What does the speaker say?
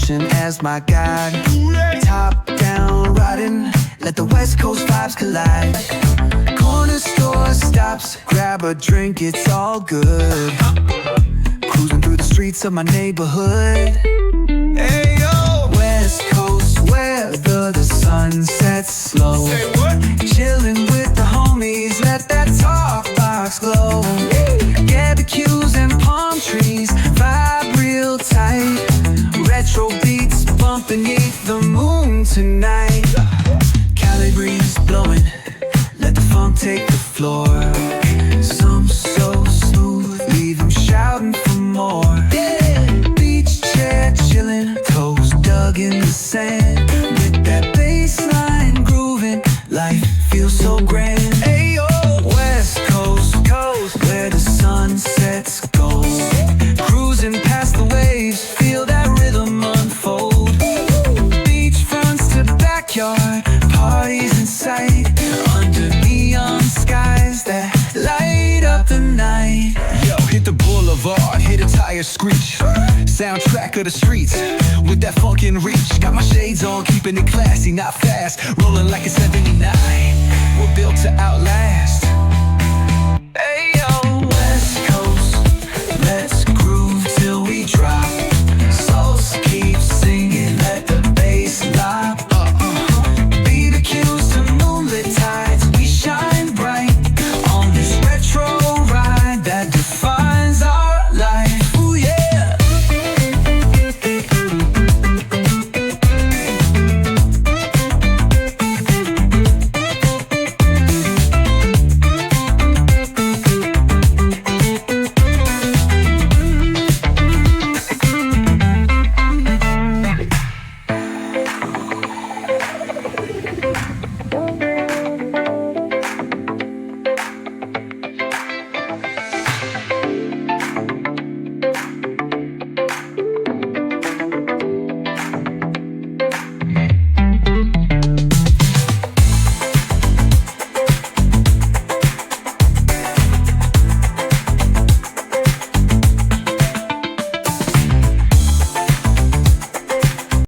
ocean as my guide. Top down riding, let the West Coast vibes collide. Corner store stops, grab a drink, it's all good. Cruising through the streets of my neighborhood. Hey yo! West Coast weather, the sun sets slow. Say what? Chilling with the homies, let that talk box glow. Barbecues and palm trees, vibe real tight. Retro beats bumping beneath the moon tonight. Cali breeze blowing, let the funk take the floor. Some so smooth, leave them shouting for more. Beach chair chilling, toes dug in the sand. With that bass line grooving, life feels so grand. Ayo, West Coast, where the sun sets gold. Cruising past the waves, feel that rhythm unfold. Beachfronts to backyard, parties in sight. Under neon skies that light up the night. Yo, hit the boulevard, hit a tire screech. Soundtrack of the streets, with that funkin' reach. Got my shades on, keeping it classy, not fast. Rolling like a 79, we're built to outlast. Ayo,